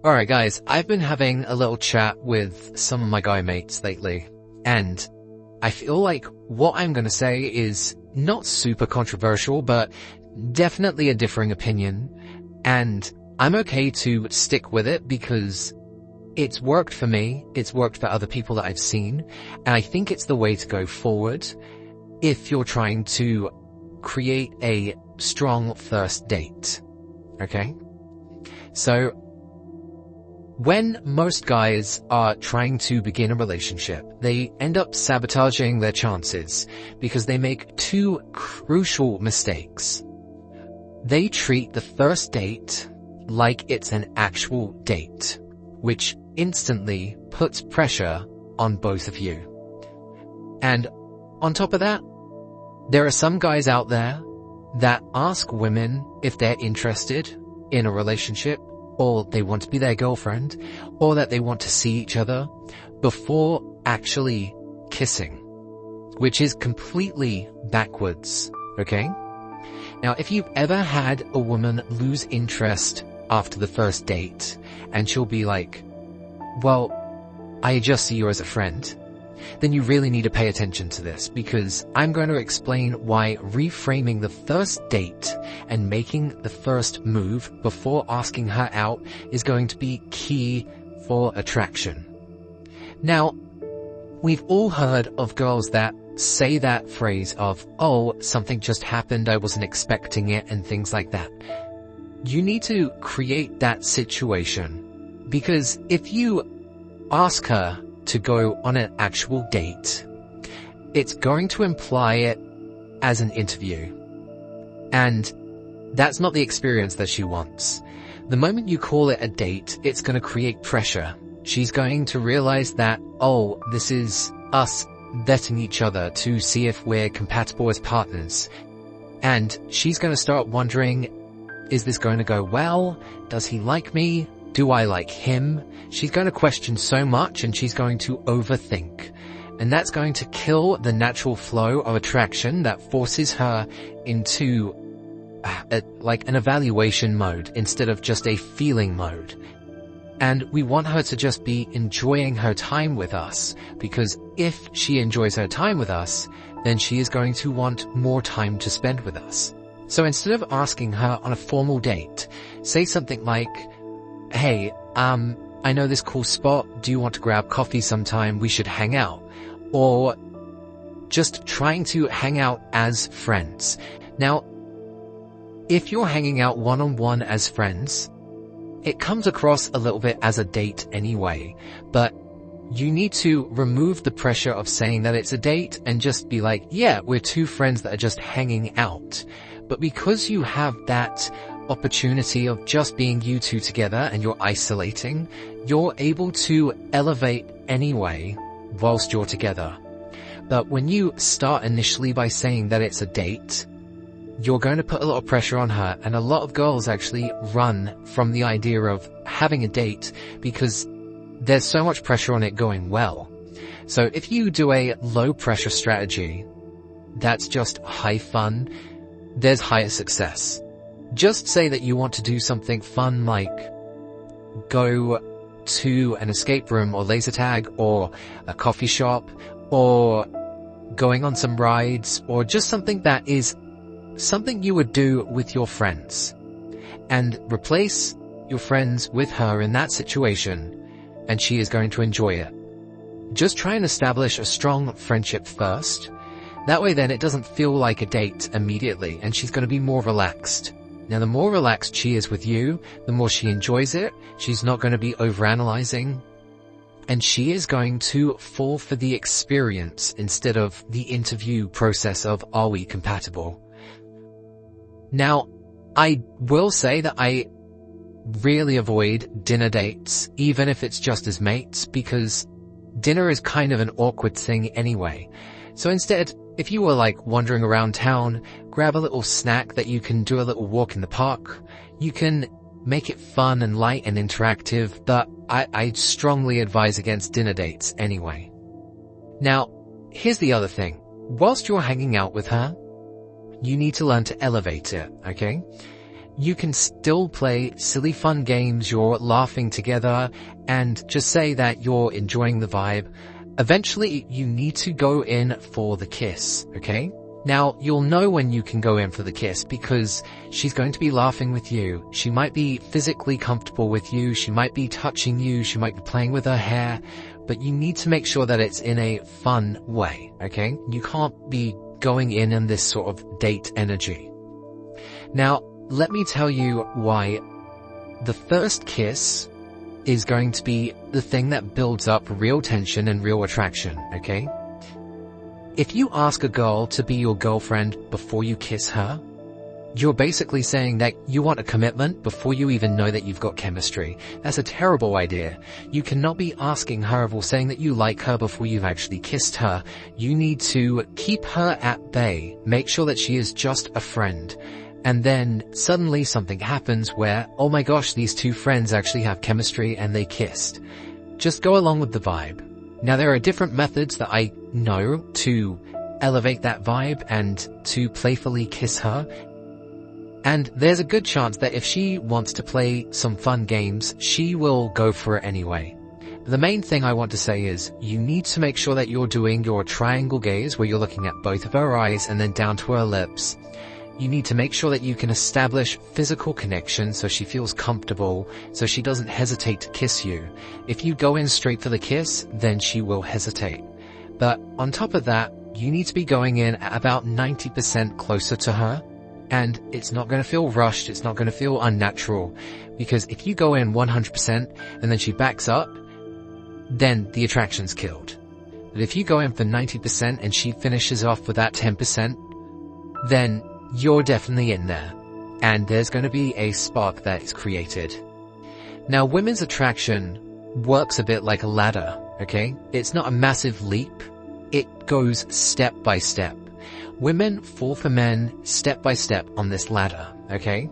Alright guys, I've been having a little chat with some of my guy mates lately, and I feel like what I'm gonna say is not super controversial, but definitely a differing opinion, and I'm okay to stick with it because it's worked for me, it's worked for other people that I've seen, and I think it's the way to go forward if you're trying to create a strong first date. Okay? So, when most guys are trying to begin a relationship, they end up sabotaging their chances because they make two crucial mistakes. They treat the first date like it's an actual date, which instantly puts pressure on both of you. And on top of that, there are some guys out there that ask women if they're interested in a relationship, or they want to be their girlfriend, or that they want to see each other before actually kissing, which is completely backwards, okay? Now, if you've ever had a woman lose interest after the first date, and she'll be like, well, I just see you as a friend, then you really need to pay attention to this, because I'm going to explain why reframing the first date and making the first move before asking her out is going to be key for attraction. Now, we've all heard of girls that say that phrase of, oh, something just happened, I wasn't expecting it, and things like that. You need to create that situation, because if you ask her to go on an actual date, it's going to imply it as an interview. And that's not the experience that she wants. The moment you call it a date, it's going to create pressure. She's going to realize that, oh, this is us vetting each other to see if we're compatible as partners. And she's going to start wondering, is this going to go well? Does he like me? Do I like him? She's going to question so much, and she's going to overthink. And that's going to kill the natural flow of attraction that forces her into an evaluation mode instead of just a feeling mode. And we want her to just be enjoying her time with us, because if she enjoys her time with us, then she is going to want more time to spend with us. So instead of asking her on a formal date, say something like, hey, I know this cool spot, do you want to grab coffee sometime, we should hang out? Or just trying to hang out as friends. Now, if you're hanging out one-on-one as friends, it comes across a little bit as a date anyway, but you need to remove the pressure of saying that it's a date and just be like, yeah, we're two friends that are just hanging out. But because you have that opportunity of just being you two together and you're isolating, you're able to elevate anyway whilst you're together. But when you start initially by saying that it's a date, you're going to put a lot of pressure on her, and a lot of girls actually run from the idea of having a date because there's so much pressure on it going well. So if you do a low pressure strategy that's just high fun, there's higher success. Just say that you want to do something fun like go to an escape room or laser tag or a coffee shop or going on some rides, or just something that is something you would do with your friends, and replace your friends with her in that situation, and she is going to enjoy it. Just try and establish a strong friendship first. That way then it doesn't feel like a date immediately, and she's going to be more relaxed. Now, the more relaxed she is with you, the more she enjoys it. She's not going to be overanalyzing, and she is going to fall for the experience instead of the interview process of, are we compatible? Now, I will say that I really avoid dinner dates, even if it's just as mates, because dinner is kind of an awkward thing anyway. So instead, if you were like wandering around town, grab a little snack that you can do a little walk in the park. You can make it fun and light and interactive, but I strongly advise against dinner dates anyway. Now, here's the other thing. Whilst you're hanging out with her, you need to learn to elevate it, okay? you can still play silly fun games, you're laughing together, and just say that you're enjoying the vibe. Eventually, you need to go in for the kiss, okay? Now, you'll know when you can go in for the kiss because she's going to be laughing with you. She might be physically comfortable with you. She might be touching you. She might be playing with her hair. But you need to make sure that it's in a fun way, okay? You can't be going in this sort of date energy. Now, let me tell you why the first kiss is going to be the thing that builds up real tension and real attraction, okay? If you ask a girl to be your girlfriend before you kiss her, you're basically saying that you want a commitment before you even know that you've got chemistry. That's a terrible idea. You cannot be asking her or saying that you like her before you've actually kissed her. You need to keep her at bay, make sure that she is just a friend. And then suddenly something happens where, oh my gosh, these two friends actually have chemistry and they kissed. Just go along with the vibe. Now there are different methods that I know to elevate that vibe and to playfully kiss her. And there's a good chance that if she wants to play some fun games, she will go for it anyway. The main thing I want to say is you need to make sure that you're doing your triangle gaze where you're looking at both of her eyes and then down to her lips. You need to make sure that you can establish physical connection so she feels comfortable, so she doesn't hesitate to kiss you. If you go in straight for the kiss, then she will hesitate. But on top of that, you need to be going in at about 90% closer to her. And it's not going to feel rushed, it's not going to feel unnatural. Because if you go in 100% and then she backs up, then the attraction's killed. But if you go in for 90% and she finishes off with that 10%, then you're definitely in there, and there's going to be a spark that is created. Now, women's attraction works a bit like a ladder, okay? It's not a massive leap. It goes step by step. Women fall for men step by step on this ladder, okay?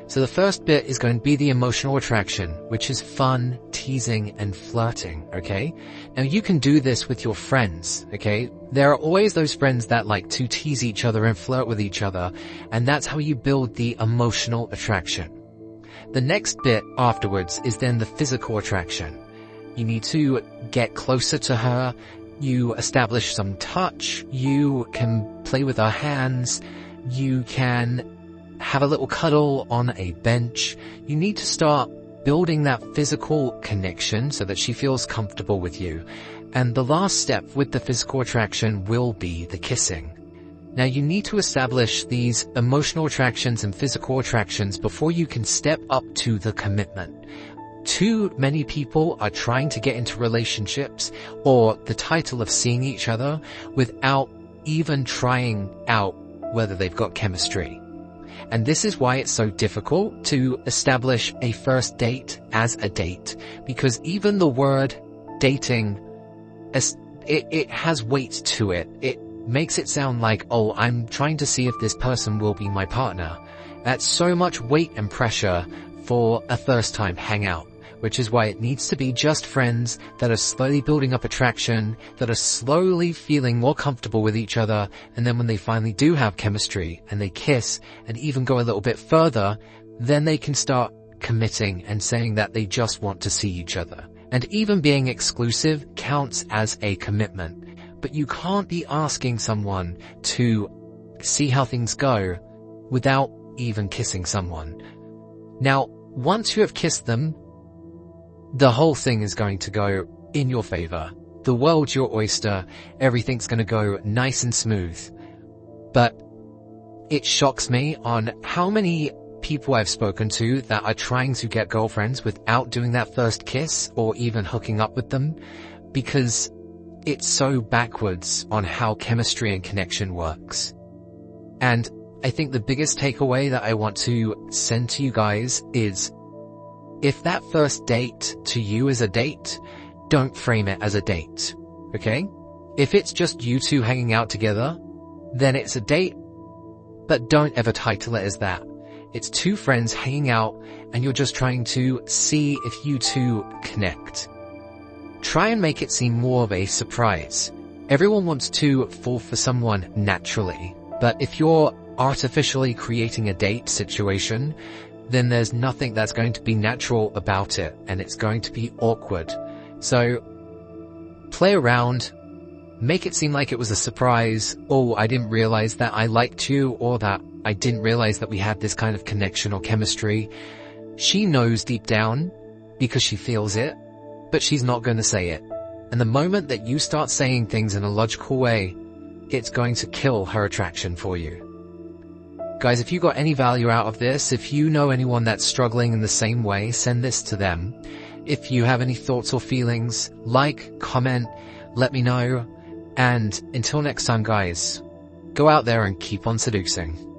So the first bit is going to be the emotional attraction, which is fun, teasing, and flirting, okay? Now you can do this with your friends, okay? There are always those friends that like to tease each other and flirt with each other, and that's how you build the emotional attraction. The next bit afterwards is then the physical attraction. You need to get closer to her, you establish some touch, you can play with her hands, you can have a little cuddle on a bench. You need to start building that physical connection so that she feels comfortable with you. And the last step with the physical attraction will be the kissing. Now you need to establish these emotional attractions and physical attractions before you can step up to the commitment. Too many people are trying to get into relationships or the title of seeing each other without even trying out whether they've got chemistry. And this is why it's so difficult to establish a first date as a date, because even the word dating, it has weight to it. It makes it sound like, oh, I'm trying to see if this person will be my partner. That's so much weight and pressure for a first time hangout, which is why it needs to be just friends that are slowly building up attraction, that are slowly feeling more comfortable with each other, and then when they finally do have chemistry and they kiss and even go a little bit further, then they can start committing and saying that they just want to see each other. And even being exclusive counts as a commitment. But you can't be asking someone to see how things go without even kissing someone. Now, once you have kissed them, the whole thing is going to go in your favor. The world's your oyster. Everything's going to go nice and smooth. But it shocks me on how many people I've spoken to that are trying to get girlfriends without doing that first kiss or even hooking up with them, because it's so backwards on how chemistry and connection works. And I think the biggest takeaway that I want to send to you guys is, if that first date to you is a date, don't frame it as a date, okay? If it's just you two hanging out together, then it's a date, but don't ever title it as that. It's two friends hanging out and you're just trying to see if you two connect. Try and make it seem more of a surprise. Everyone wants to fall for someone naturally, but if you're artificially creating a date situation, then there's nothing that's going to be natural about it, and it's going to be awkward. So play around, make it seem like it was a surprise. Oh, I didn't realize that I liked you, or that I didn't realize that we had this kind of connection or chemistry. She knows deep down because she feels it, but she's not going to say it. And the moment that you start saying things in a logical way, it's going to kill her attraction for you. Guys, if you got any value out of this, if you know anyone that's struggling in the same way, send this to them. If you have any thoughts or feelings, like, comment, let me know. And until next time, guys, go out there and keep on seducing.